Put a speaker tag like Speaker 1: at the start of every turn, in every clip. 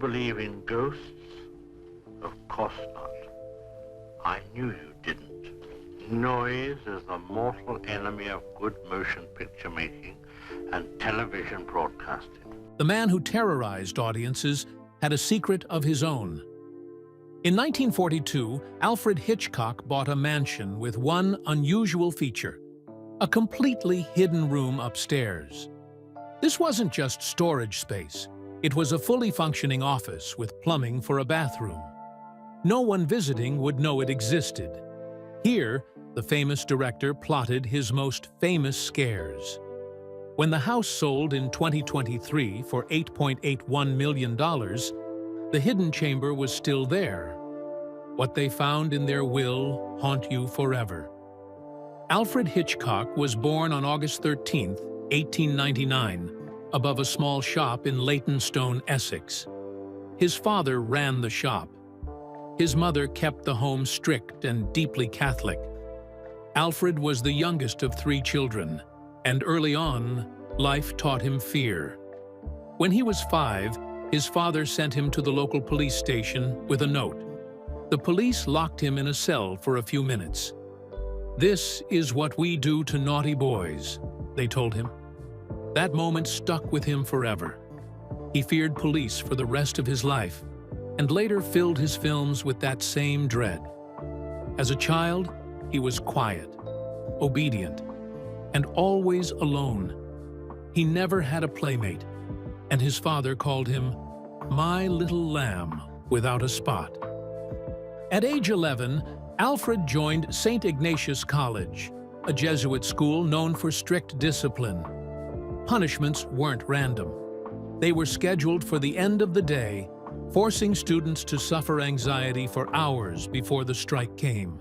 Speaker 1: believe in ghosts? Of course not. I knew you didn't. Noise is the mortal enemy of good motion picture making and television broadcasting.
Speaker 2: The man who terrorized audiences had a secret of his own. In 1942, Alfred Hitchcock bought a mansion with one unusual feature: a completely hidden room upstairs. This wasn't just storage space. It was a fully functioning office with plumbing for a bathroom. No one visiting would know it existed. Here, the famous director plotted his most famous scares. When the house sold in 2023 for $8.81 million, the hidden chamber was still there. What they found in their will haunt you forever. Alfred Hitchcock was born on August 13, 1899, above a small shop in Leytonstone, Essex. His father ran the shop. His mother kept the home strict and deeply Catholic. Alfred was the youngest of 3 children, and early on, life taught him fear. When he was 5, his father sent him to the local police station with a note. The police locked him in a cell for a few minutes. "This is what we do to naughty boys," they told him. That moment stuck with him forever. He feared police for the rest of his life, and later filled his films with that same dread. As a child, he was quiet, obedient, and always alone. He never had a playmate, and his father called him "my little lamb without a spot." At age 11, Alfred joined St. Ignatius College, a Jesuit school known for strict discipline. Punishments weren't random. They were scheduled for the end of the day, forcing students to suffer anxiety for hours before the strike came.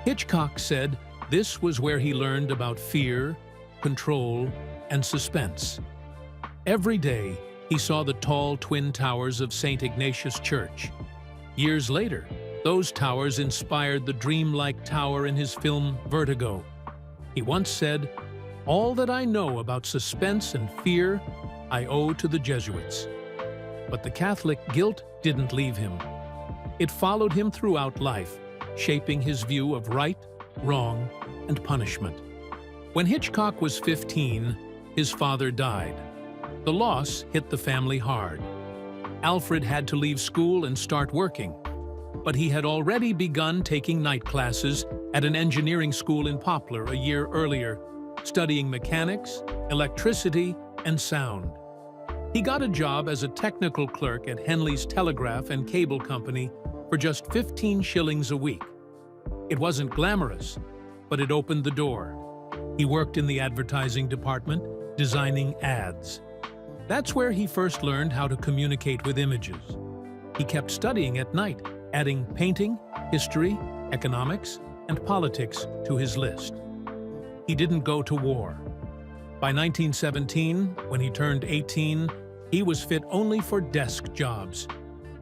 Speaker 2: Hitchcock said this was where he learned about fear, control, and suspense. Every day, he saw the tall twin towers of St. Ignatius Church. Years later, those towers inspired the dreamlike tower in his film Vertigo. He once said, "All that I know about suspense and fear, I owe to the Jesuits." But the Catholic guilt didn't leave him. It followed him throughout life, shaping his view of right, wrong, and punishment. When Hitchcock was 15, his father died. The loss hit the family hard. Alfred had to leave school and start working, but he had already begun taking night classes at an engineering school in Poplar a year earlier, studying mechanics, electricity, and sound. He got a job as a technical clerk at Henley's Telegraph and Cable Company for just 15 shillings a week. It wasn't glamorous, but it opened the door. He worked in the advertising department, designing ads. That's where he first learned how to communicate with images. He kept studying at night, adding painting, history, economics, and politics to his list. He didn't go to war. By 1917, when he turned 18, he was fit only for desk jobs.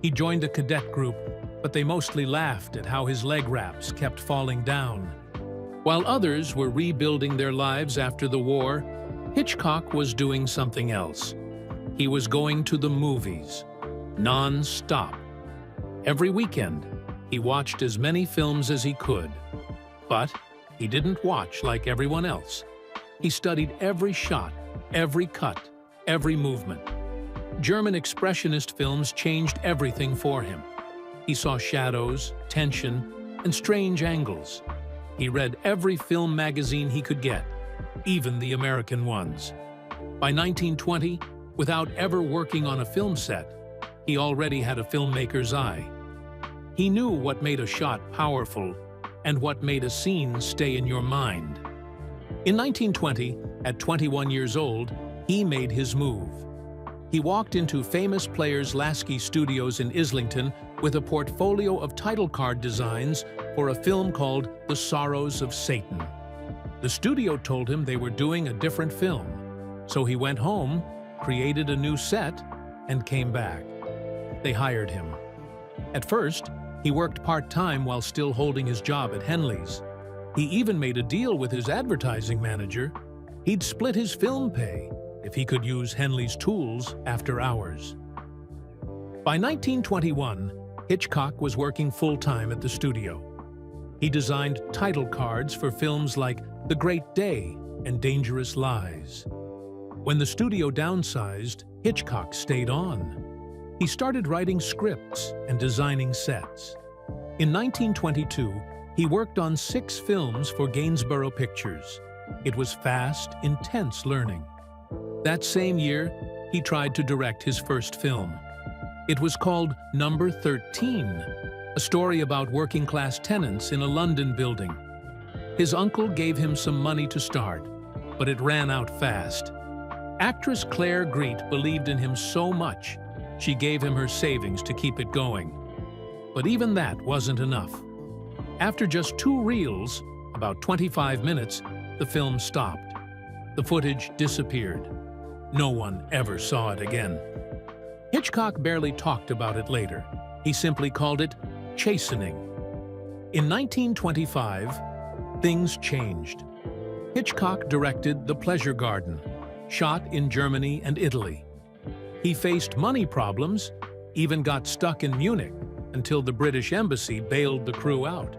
Speaker 2: He joined a cadet group, but they mostly laughed at how his leg wraps kept falling down. While others were rebuilding their lives after the war, Hitchcock was doing something else. He was going to the movies, non-stop. Every weekend, he watched as many films as he could. But he didn't watch like everyone else. He studied every shot, every cut, every movement. German expressionist films changed everything for him. He saw shadows, tension, and strange angles. He read every film magazine he could get, even the American ones. By 1920, without ever working on a film set, he already had a filmmaker's eye. He knew what made a shot powerful and what made a scene stay in your mind. In 1920, at 21 years old, he made his move. He walked into famous players Lasky Studios in Islington with a portfolio of title card designs for a film called The Sorrows of Satan. The studio told him they were doing a different film, so he went home, created a new set, and came back. They hired him. At first, he worked part-time while still holding his job at Henley's. He even made a deal with his advertising manager. He'd split his film pay if he could use Henley's tools after hours. By 1921, Hitchcock was working full-time at the studio. He designed title cards for films like The Great Day and Dangerous Lies. When the studio downsized, Hitchcock stayed on. He started writing scripts and designing sets. In 1922, he worked on 6 films for Gainsborough Pictures. It was fast, intense learning. That same year, he tried to direct his first film. It was called Number 13, a story about working-class tenants in a London building. His uncle gave him some money to start, but it ran out fast. Actress Claire Greet believed in him so much, she gave him her savings to keep it going. But even that wasn't enough. After just 2 reels, about 25 minutes, the film stopped. The footage disappeared. No one ever saw it again. Hitchcock barely talked about it later. He simply called it chastening. In 1925, things changed. Hitchcock directed The Pleasure Garden, shot in Germany and Italy. He faced money problems, even got stuck in Munich until the British Embassy bailed the crew out.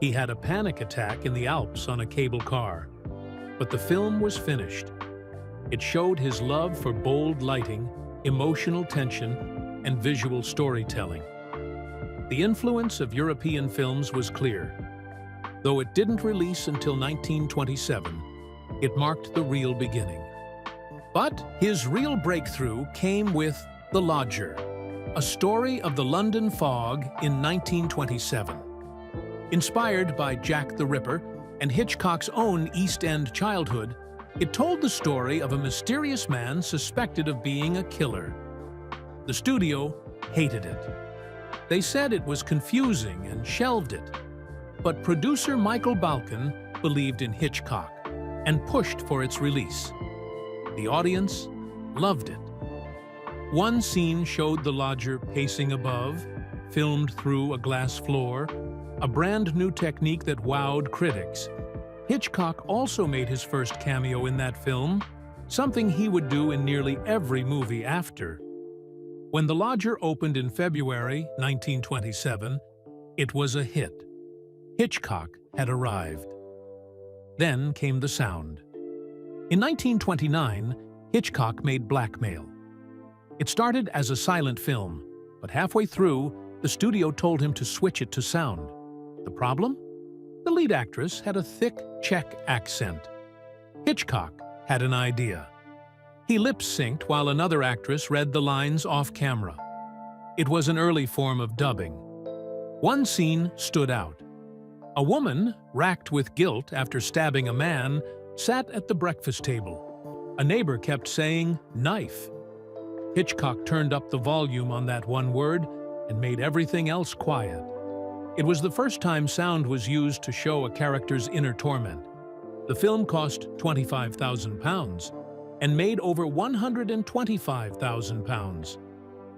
Speaker 2: He had a panic attack in the Alps on a cable car. But the film was finished. It showed his love for bold lighting, emotional tension, and visual storytelling. The influence of European films was clear. Though it didn't release until 1927, it marked the real beginning. But his real breakthrough came with The Lodger, a story of the London fog in 1927. Inspired by Jack the Ripper and Hitchcock's own East End childhood, it told the story of a mysterious man suspected of being a killer. The studio hated it. They said it was confusing and shelved it. But producer Michael Balcon believed in Hitchcock and pushed for its release. The audience loved it. One scene showed the lodger pacing above, filmed through a glass floor, a brand new technique that wowed critics. Hitchcock also made his first cameo in that film, something he would do in nearly every movie after. When The Lodger opened in February 1927, it was a hit. Hitchcock had arrived. Then came the sound. In 1929, Hitchcock made Blackmail. It started as a silent film, but halfway through, the studio told him to switch it to sound. The problem? The lead actress had a thick Czech accent. Hitchcock had an idea. He lip-synced while another actress read the lines off-camera. It was an early form of dubbing. One scene stood out. A woman, racked with guilt after stabbing a man, sat at the breakfast table. A neighbor kept saying, "knife." Hitchcock turned up the volume on that one word and made everything else quiet. It was the first time sound was used to show a character's inner torment. The film cost £25,000 and made over £125,000.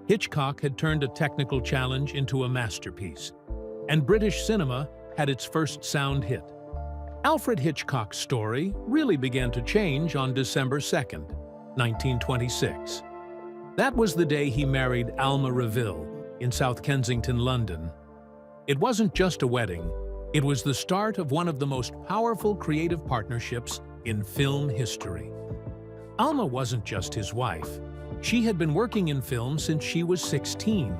Speaker 2: Hitchcock had turned a technical challenge into a masterpiece, and British cinema had its first sound hit. Alfred Hitchcock's story really began to change on December 2nd, 1926. That was the day he married Alma Reville in South Kensington, London. It wasn't just a wedding, it was the start of one of the most powerful creative partnerships in film history. Alma wasn't just his wife. She had been working in film since she was 16.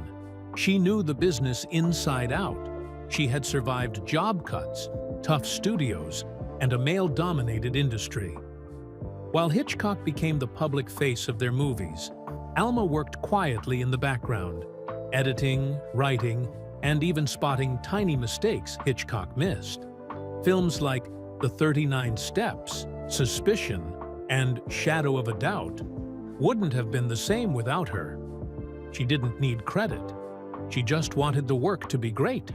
Speaker 2: She knew the business inside out. She had survived job cuts, tough studios, and a male-dominated industry. While Hitchcock became the public face of their movies, Alma worked quietly in the background, editing, writing, and even spotting tiny mistakes Hitchcock missed. Films like The 39 Steps, Suspicion, and Shadow of a Doubt wouldn't have been the same without her. She didn't need credit. She just wanted the work to be great.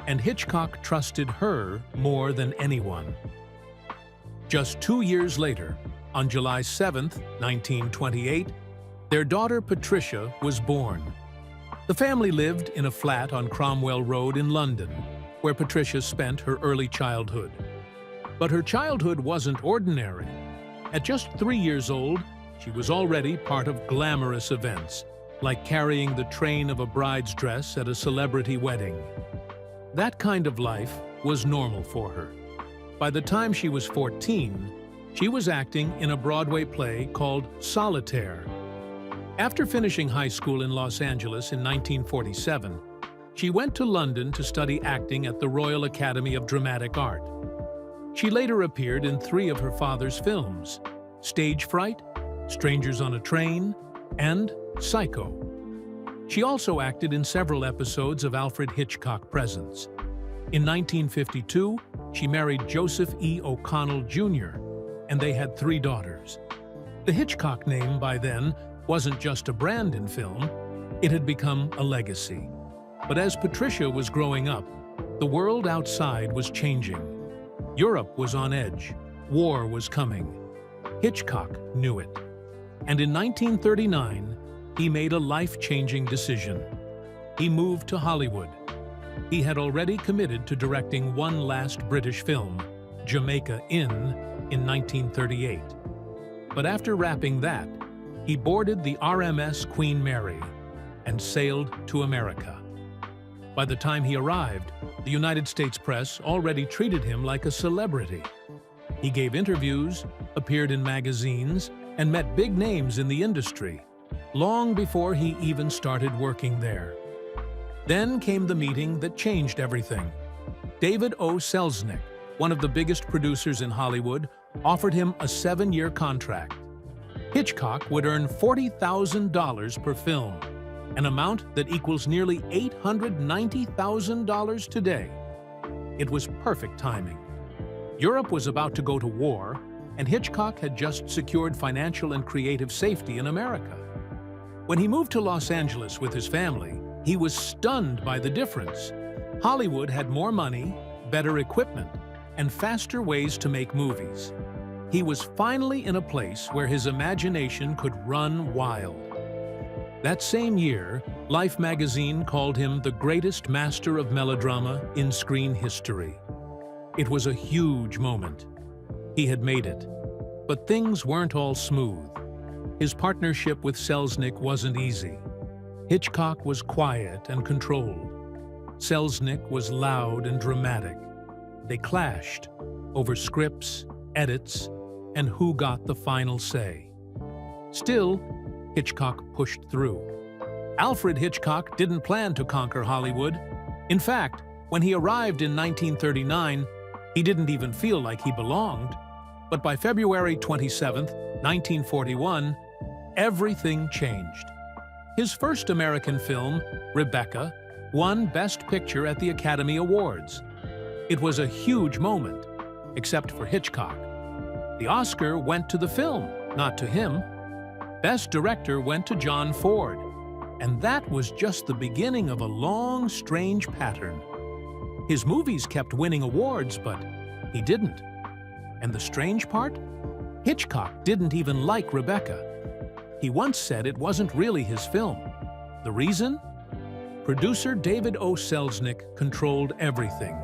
Speaker 2: And Hitchcock trusted her more than anyone. Just 2 years later, on July 7, 1928, their daughter Patricia was born. The family lived in a flat on Cromwell Road in London, where Patricia spent her early childhood. But her childhood wasn't ordinary. At just 3 years old, she was already part of glamorous events, like carrying the train of a bride's dress at a celebrity wedding. That kind of life was normal for her. By the time she was 14, she was acting in a Broadway play called Solitaire. After finishing high school in Los Angeles in 1947, she went to London to study acting at the Royal Academy of Dramatic Art. She later appeared in 3 of her father's films: Stage Fright, Strangers on a Train, and Psycho. She also acted in several episodes of Alfred Hitchcock Presents. In 1952, she married Joseph E. O'Connell Jr., and they had 3 daughters. The Hitchcock name by then wasn't just a brand in film, it had become a legacy. But as Patricia was growing up, the world outside was changing. Europe was on edge. War was coming. Hitchcock knew it. And in 1939, he made a life-changing decision. He moved to Hollywood. He had already committed to directing one last British film, Jamaica Inn, in 1938. But after wrapping that, he boarded the RMS Queen Mary and sailed to America. By the time he arrived, the United States press already treated him like a celebrity. He gave interviews, appeared in magazines, and met big names in the industry, long before he even started working there. Then came the meeting that changed everything. David O. Selznick, one of the biggest producers in Hollywood, offered him a 7-year contract. Hitchcock would earn $40,000 per film, an amount that equals nearly $890,000 today. It was perfect timing. Europe was about to go to war, and Hitchcock had just secured financial and creative safety in America. When he moved to Los Angeles with his family, he was stunned by the difference. Hollywood had more money, better equipment, and faster ways to make movies. He was finally in a place where his imagination could run wild. That same year, Life magazine called him the greatest master of melodrama in screen history. It was a huge moment. He had made it. But things weren't all smooth. His partnership with Selznick wasn't easy. Hitchcock was quiet and controlled. Selznick was loud and dramatic. They clashed over scripts, edits, and who got the final say. Still, Hitchcock pushed through. Alfred Hitchcock didn't plan to conquer Hollywood. In fact, when he arrived in 1939, he didn't even feel like he belonged. But by February 27, 1941, everything changed. His first American film, Rebecca, won Best Picture at the Academy Awards. It was a huge moment, except for Hitchcock. The Oscar went to the film, not to him. Best Director went to John Ford. And that was just the beginning of a long, strange pattern. His movies kept winning awards, but he didn't. And the strange part? Hitchcock didn't even like Rebecca. He once said it wasn't really his film. The reason? Producer David O. Selznick controlled everything.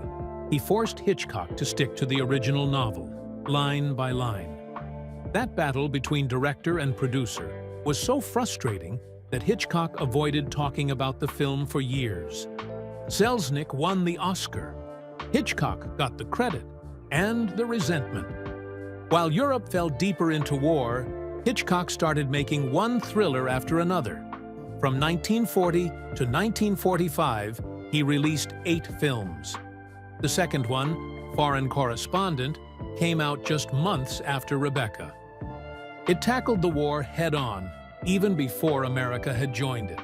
Speaker 2: He forced Hitchcock to stick to the original novel, line by line. That battle between director and producer was so frustrating that Hitchcock avoided talking about the film for years. Selznick won the Oscar. Hitchcock got the credit and the resentment. While Europe fell deeper into war, Hitchcock started making one thriller after another. From 1940 to 1945, he released 8 films. The second one, Foreign Correspondent, came out just months after Rebecca. It tackled the war head-on, even before America had joined it.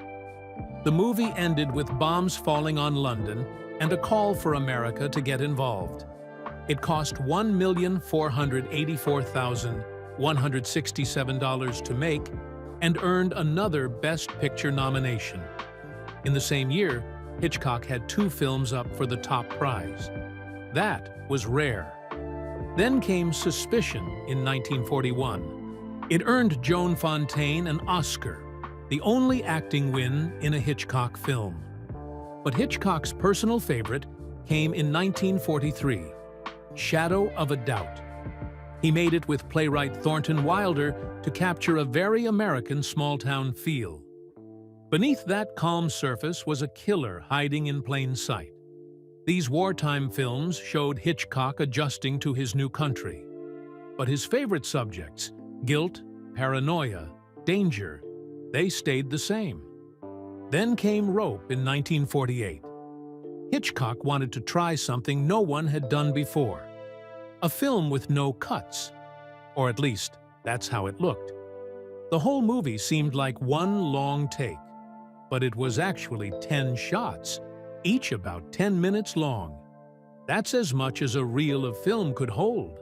Speaker 2: The movie ended with bombs falling on London and a call for America to get involved. It cost $1,484,167 to make and earned another Best Picture nomination. In the same year, Hitchcock had 2 films up for the top prize. That was rare. Then came Suspicion in 1941. It earned Joan Fontaine an Oscar, the only acting win in a Hitchcock film. But Hitchcock's personal favorite came in 1943, Shadow of a Doubt. He made it with playwright Thornton Wilder to capture a very American small-town feel. Beneath that calm surface was a killer hiding in plain sight. These wartime films showed Hitchcock adjusting to his new country. But his favorite subjects, guilt, paranoia, danger, they stayed the same. Then came Rope in 1948. Hitchcock wanted to try something no one had done before. A film with no cuts. Or at least, that's how it looked. The whole movie seemed like one long take, but it was actually 10 shots, each about 10 minutes long. That's as much as a reel of film could hold.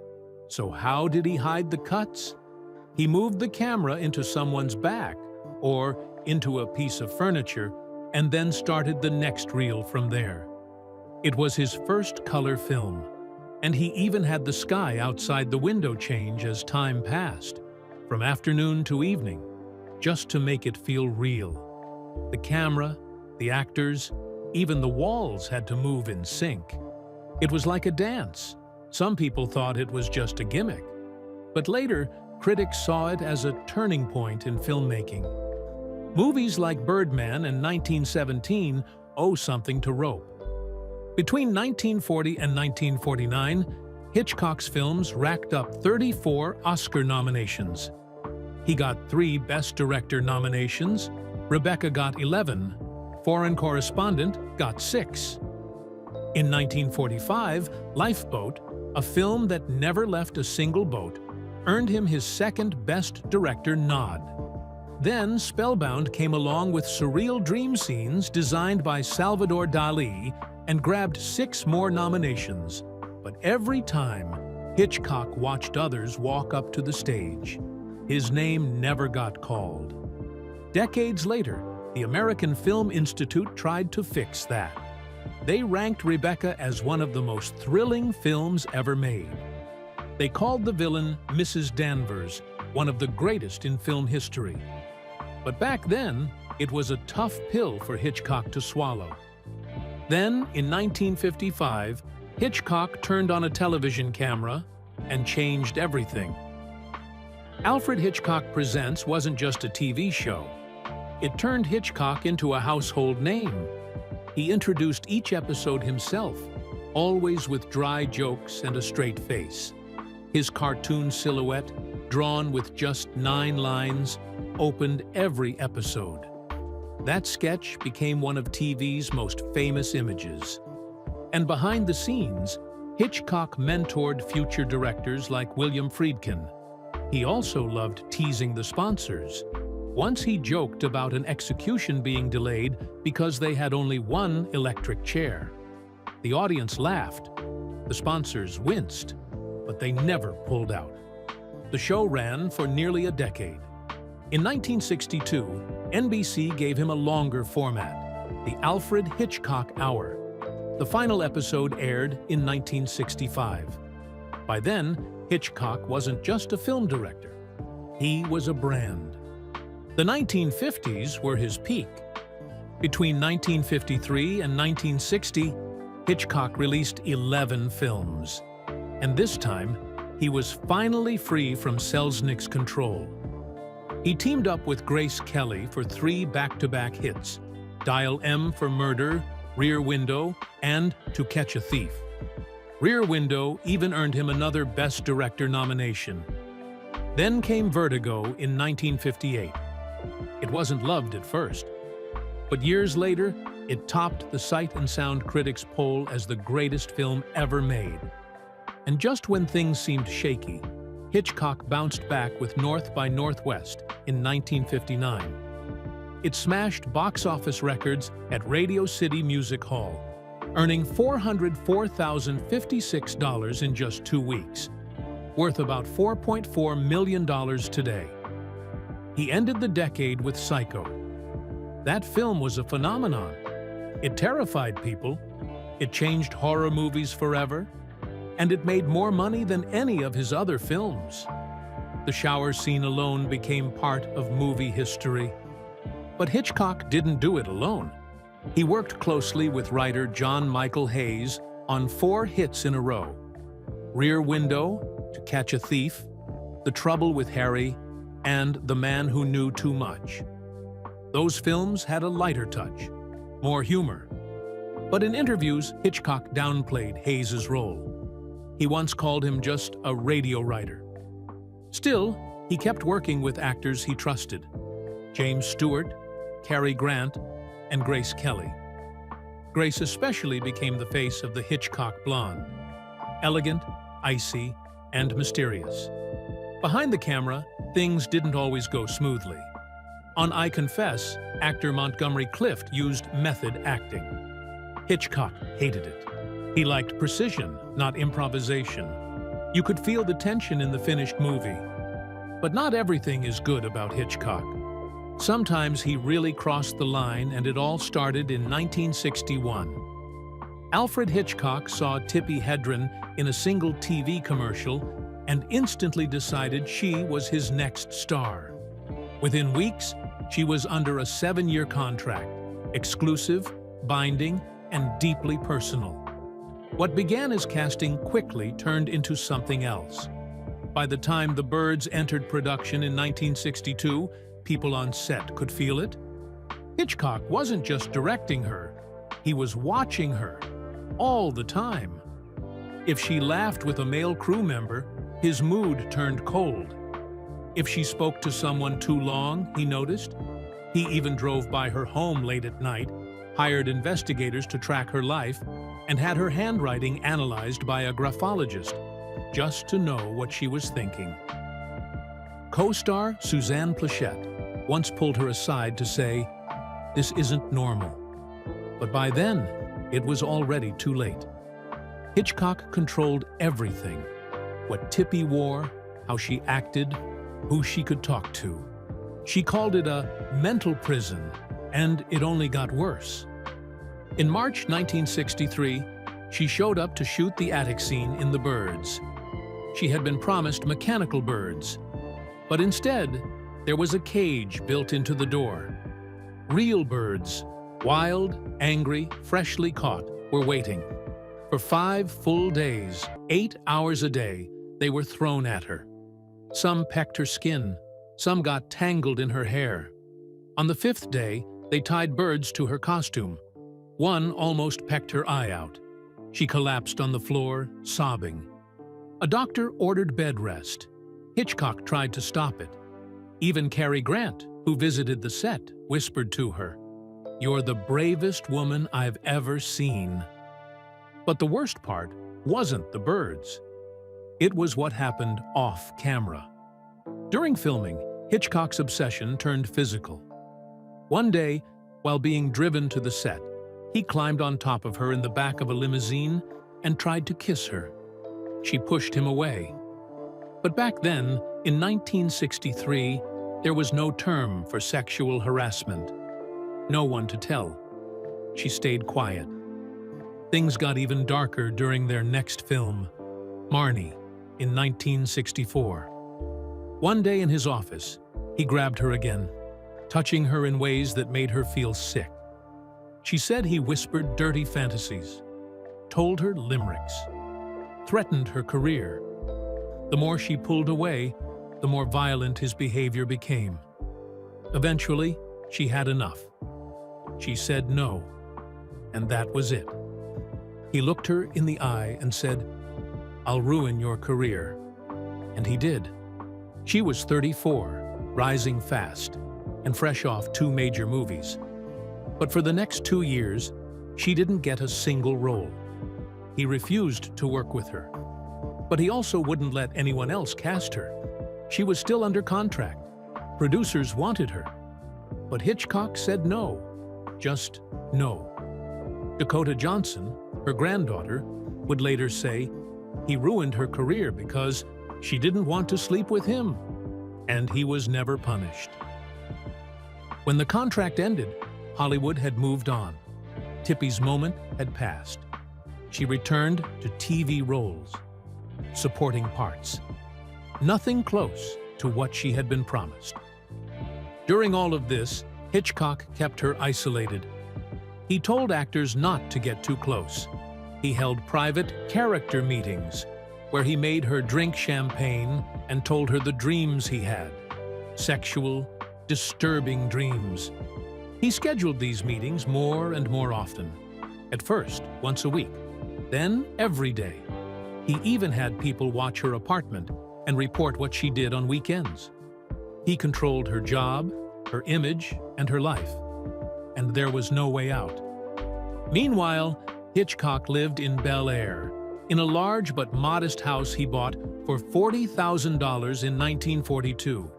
Speaker 2: So how did he hide the cuts? He moved the camera into someone's back, or into a piece of furniture, and then started the next reel from there. It was his first color film, and he even had the sky outside the window change as time passed, from afternoon to evening, just to make it feel real. The camera, the actors, even the walls had to move in sync. It was like a dance. Some people thought it was just a gimmick. But later, critics saw it as a turning point in filmmaking. Movies like Birdman and 1917 owe something to Rope. Between 1940 and 1949, Hitchcock's films racked up 34 Oscar nominations. He got 3 Best Director nominations, Rebecca got 11, Foreign Correspondent got 6. In 1945, Lifeboat, a film that never left a single boat, earned him his 2nd Best Director nod. Then Spellbound came along with surreal dream scenes designed by Salvador Dali and grabbed 6 more nominations. But every time, Hitchcock watched others walk up to the stage. His name never got called. Decades later, the American Film Institute tried to fix that. They ranked Rebecca as one of the most thrilling films ever made. They called the villain Mrs. Danvers, one of the greatest in film history. But back then, it was a tough pill for Hitchcock to swallow. Then, in 1955, Hitchcock turned on a television camera and changed everything. Alfred Hitchcock Presents wasn't just a TV show. It turned Hitchcock into a household name. He introduced each episode himself, always with dry jokes and a straight face. His cartoon silhouette, drawn with just 9 lines, opened every episode. That sketch became one of TV's most famous images. And behind the scenes, Hitchcock mentored future directors like William Friedkin. He also loved teasing the sponsors. Once he joked about an execution being delayed because they had only one electric chair. The audience laughed. The sponsors winced, but they never pulled out. The show ran for nearly a decade. In 1962, NBC gave him a longer format, the Alfred Hitchcock Hour. The final episode aired in 1965. By then, Hitchcock wasn't just a film director. He was a brand. The 1950s were his peak. Between 1953 and 1960, Hitchcock released 11 films. And this time, he was finally free from Selznick's control. He teamed up with Grace Kelly for 3 back-to-back hits, Dial M for Murder, Rear Window, and To Catch a Thief. Rear Window even earned him another Best Director nomination. Then came Vertigo in 1958. It wasn't loved at first, but years later, it topped the Sight and Sound Critics poll as the greatest film ever made. And just when things seemed shaky, Hitchcock bounced back with North by Northwest in 1959. It smashed box office records at Radio City Music Hall, earning $404,056 in just 2 weeks, worth about $4.4 million today. He ended the decade with Psycho. That film was a phenomenon. It terrified people, it changed horror movies forever, and it made more money than any of his other films. The shower scene alone became part of movie history. But Hitchcock didn't do it alone. He worked closely with writer John Michael Hayes on 4 hits in a row: Rear Window, To Catch a Thief, The Trouble with Harry, and The Man Who Knew Too Much. Those films had a lighter touch, more humor. But in interviews, Hitchcock downplayed Hayes's role. He once called him just a radio writer. Still, he kept working with actors he trusted: James Stewart, Cary Grant, and Grace Kelly. Grace especially became the face of the Hitchcock blonde, elegant, icy, and mysterious. Behind the camera, things didn't always go smoothly. On I Confess, actor Montgomery Clift used method acting. Hitchcock hated it. He liked precision, not improvisation. You could feel the tension in the finished movie. But not everything is good about Hitchcock. Sometimes he really crossed the line, and it all started in 1961. Alfred Hitchcock saw Tippi Hedren in a single TV commercial and instantly decided she was his next star. Within weeks, she was under a 7-year contract, exclusive, binding, and deeply personal. What began as casting quickly turned into something else. By the time The Birds entered production in 1962, people on set could feel it. Hitchcock wasn't just directing her, he was watching her, all the time. If she laughed with a male crew member, his mood turned cold. If she spoke to someone too long, he noticed. He even drove by her home late at night, hired investigators to track her life, and had her handwriting analyzed by a graphologist, just to know what she was thinking. Co-star Suzanne Pleshette once pulled her aside to say, "This isn't normal." But by then, it was already too late. Hitchcock controlled everything: what Tippi wore, how she acted, who she could talk to. She called it a mental prison, and it only got worse. In March 1963, she showed up to shoot the attic scene in The Birds. She had been promised mechanical birds, but instead, there was a cage built into the door. Real birds, wild, angry, freshly caught, were waiting. For 5 full days, 8 hours a day, they were thrown at her. Some pecked her skin, some got tangled in her hair. On the 5th day, they tied birds to her costume. One almost pecked her eye out. She collapsed on the floor, sobbing. A doctor ordered bed rest. Hitchcock tried to stop it. Even Cary Grant, who visited the set, whispered to her, "You're the bravest woman I've ever seen." But the worst part wasn't the birds. It was what happened off camera. During filming, Hitchcock's obsession turned physical. One day, while being driven to the set, he climbed on top of her in the back of a limousine and tried to kiss her. She pushed him away. But back then, in 1963, there was no term for sexual harassment. No one to tell. She stayed quiet. Things got even darker during their next film, Marnie, in 1964. One day in his office, he grabbed her again, touching her in ways that made her feel sick. She said he whispered dirty fantasies, told her limericks, threatened her career. The more she pulled away, the more violent his behavior became. Eventually, she had enough. She said no, and that was it. He looked her in the eye and said, "I'll ruin your career." And he did. She was 34, rising fast, and fresh off 2 major movies. But for the next 2 years, she didn't get a single role. He refused to work with her. But he also wouldn't let anyone else cast her. She was still under contract. Producers wanted her. But Hitchcock said no. Just no. Dakota Johnson, her granddaughter, would later say, he ruined her career because she didn't want to sleep with him, and he was never punished. When the contract ended, Hollywood had moved on. Tippi's moment had passed. She returned to TV roles, supporting parts. Nothing close to what she had been promised. During all of this, Hitchcock kept her isolated. He told actors not to get too close. He held private character meetings where he made her drink champagne and told her the dreams he had. Sexual, disturbing dreams. He scheduled these meetings more and more often. At first, once a week, then every day. He even had people watch her apartment and report what she did on weekends. He controlled her job, her image, and her life. And there was no way out. Meanwhile, Hitchcock lived in Bel Air, in a large but modest house he bought for $40,000 in 1942.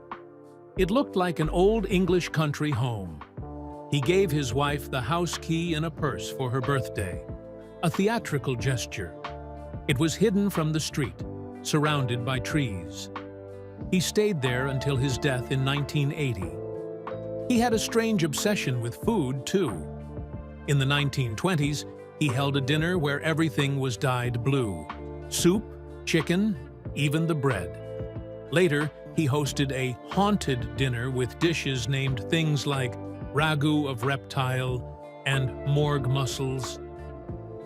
Speaker 2: It looked like an old English country home. He gave his wife the house key in a purse for her birthday, a theatrical gesture. It was hidden from the street, surrounded by trees. He stayed there until his death in 1980. He had a strange obsession with food, too. In the 1920s, he held a dinner where everything was dyed blue: soup, chicken, even the bread. Later, he hosted a haunted dinner with dishes named things like ragu of reptile and morgue mussels.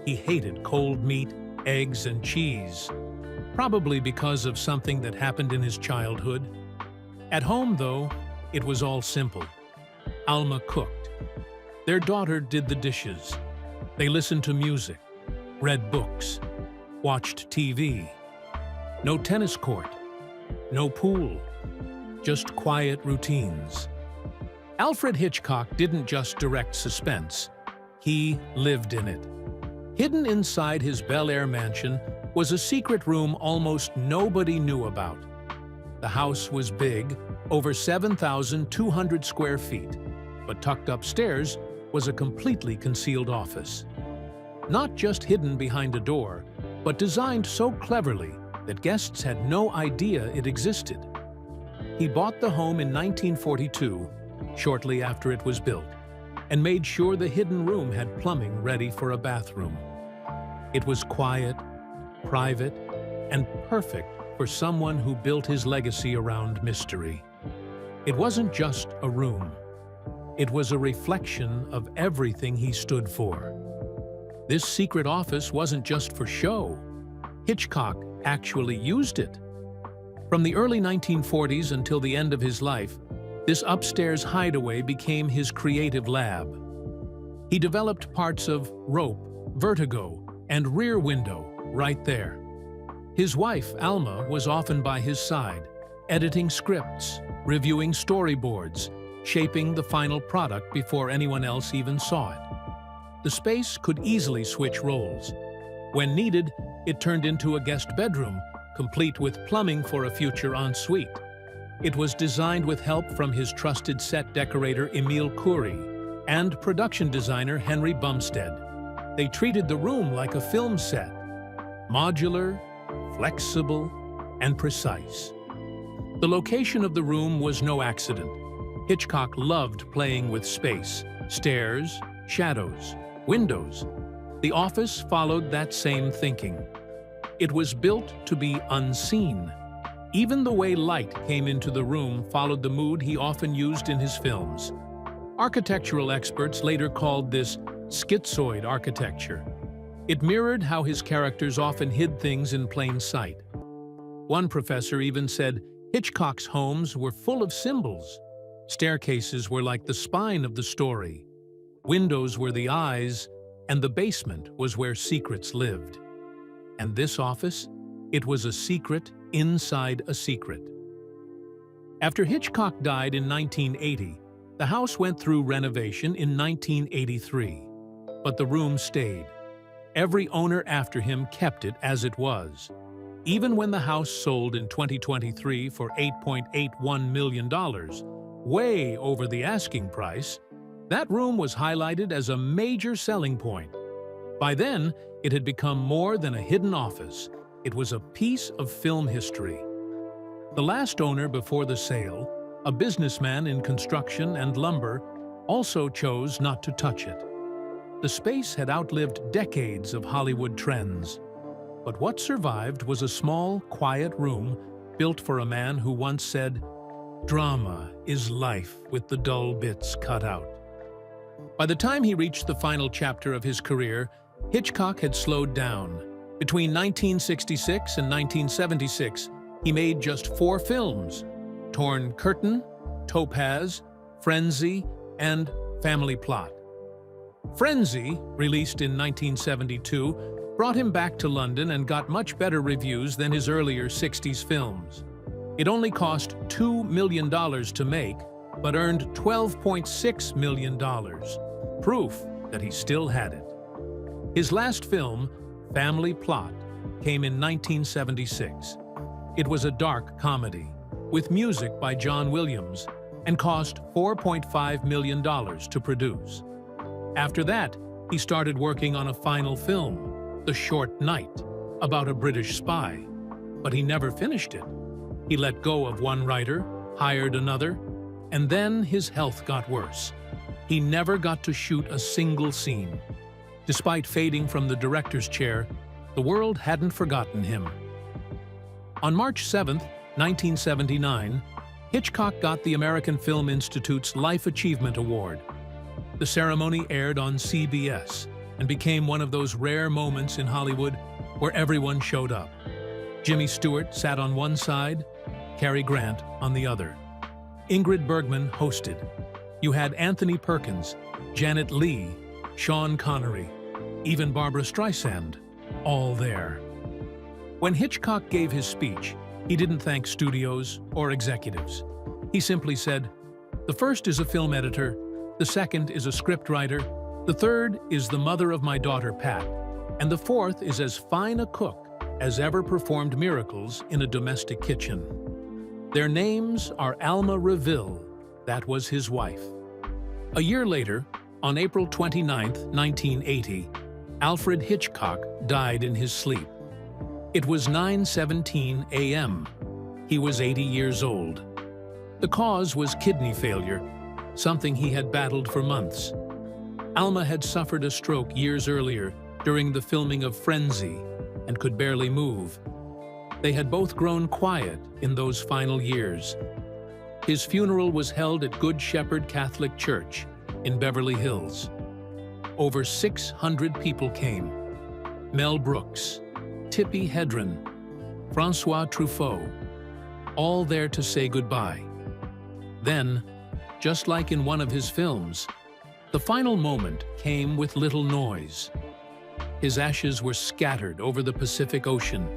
Speaker 2: He hated cold meat, eggs, and cheese, probably because of something that happened in his childhood. At home, though, it was all simple. Alma cooked. Their daughter did the dishes. They listened to music, read books, watched TV. No tennis court, no pool, just quiet routines. Alfred Hitchcock didn't just direct suspense, he lived in it. Hidden inside his Bel Air mansion was a secret room almost nobody knew about. The house was big, over 7,200 square feet, but tucked upstairs was a completely concealed office. Not just hidden behind a door, but designed so cleverly that guests had no idea it existed. He bought the home in 1942, shortly after it was built, and made sure the hidden room had plumbing ready for a bathroom. It was quiet, private, and perfect for someone who built his legacy around mystery. It wasn't just a room. It was a reflection of everything he stood for. This secret office wasn't just for show. Hitchcock actually used it. From the early 1940s until the end of his life, this upstairs hideaway became his creative lab. He developed parts of Rope, Vertigo, and Rear Window right there. His wife, Alma, was often by his side, editing scripts, reviewing storyboards, shaping the final product before anyone else even saw it. The space could easily switch roles. When needed, it turned into a guest bedroom, complete with plumbing for a future ensuite. It was designed with help from his trusted set decorator Emile Coury and production designer Henry Bumstead. They treated the room like a film set, modular, flexible, and precise. The location of the room was no accident. Hitchcock loved playing with space, stairs, shadows, windows. The office followed that same thinking. It was built to be unseen. Even the way light came into the room followed the mood he often used in his films. Architectural experts later called this schizoid architecture. It mirrored how his characters often hid things in plain sight. One professor even said Hitchcock's homes were full of symbols. Staircases were like the spine of the story. Windows were the eyes, and the basement was where secrets lived. And this office? It was a secret inside a secret. After Hitchcock died in 1980, the house went through renovation in 1983, but the room stayed. Every owner after him kept it as it was. Even when the house sold in 2023 for $8.81 million, way over the asking price, that room was highlighted as a major selling point. By then, it had become more than a hidden office. It was a piece of film history. The last owner before the sale, a businessman in construction and lumber, also chose not to touch it. The space had outlived decades of Hollywood trends. But what survived was a small, quiet room built for a man who once said, "Drama is life with the dull bits cut out." By the time he reached the final chapter of his career, Hitchcock had slowed down. Between 1966 and 1976, he made just 4 films: Torn Curtain, Topaz, Frenzy, and Family Plot. Frenzy, released in 1972, brought him back to London and got much better reviews than his earlier 60s films. It only cost $2 million to make, but earned $12.6 million, proof that he still had it. His last film, Family Plot, came in 1976. It was a dark comedy, with music by John Williams, and cost $4.5 million to produce. After that, he started working on a final film, The Short Night, about a British spy, but he never finished it. He let go of one writer, hired another, and then his health got worse. He never got to shoot a single scene. Despite fading from the director's chair, the world hadn't forgotten him. On March 7, 1979, Hitchcock got the American Film Institute's Life Achievement Award. The ceremony aired on CBS and became one of those rare moments in Hollywood where everyone showed up. Jimmy Stewart sat on one side, Cary Grant on the other. Ingrid Bergman hosted. You had Anthony Perkins, Janet Leigh, Sean Connery, even Barbra Streisand, all there. When Hitchcock gave his speech, he didn't thank studios or executives. He simply said, "The first is a film editor, the second is a scriptwriter, the third is the mother of my daughter Pat, and the fourth is as fine a cook as ever performed miracles in a domestic kitchen. Their names are Alma Reville," that was his wife. A year later, on April 29, 1980, Alfred Hitchcock died in his sleep. It was 9:17 a.m. He was 80 years old. The cause was kidney failure, something he had battled for months. Alma had suffered a stroke years earlier during the filming of Frenzy and could barely move. They had both grown quiet in those final years. His funeral was held at Good Shepherd Catholic Church in Beverly Hills. Over 600 people came. Mel Brooks, Tippi Hedren, Francois Truffaut, all there to say goodbye. Then, just like in one of his films, the final moment came with little noise. His ashes were scattered over the Pacific Ocean,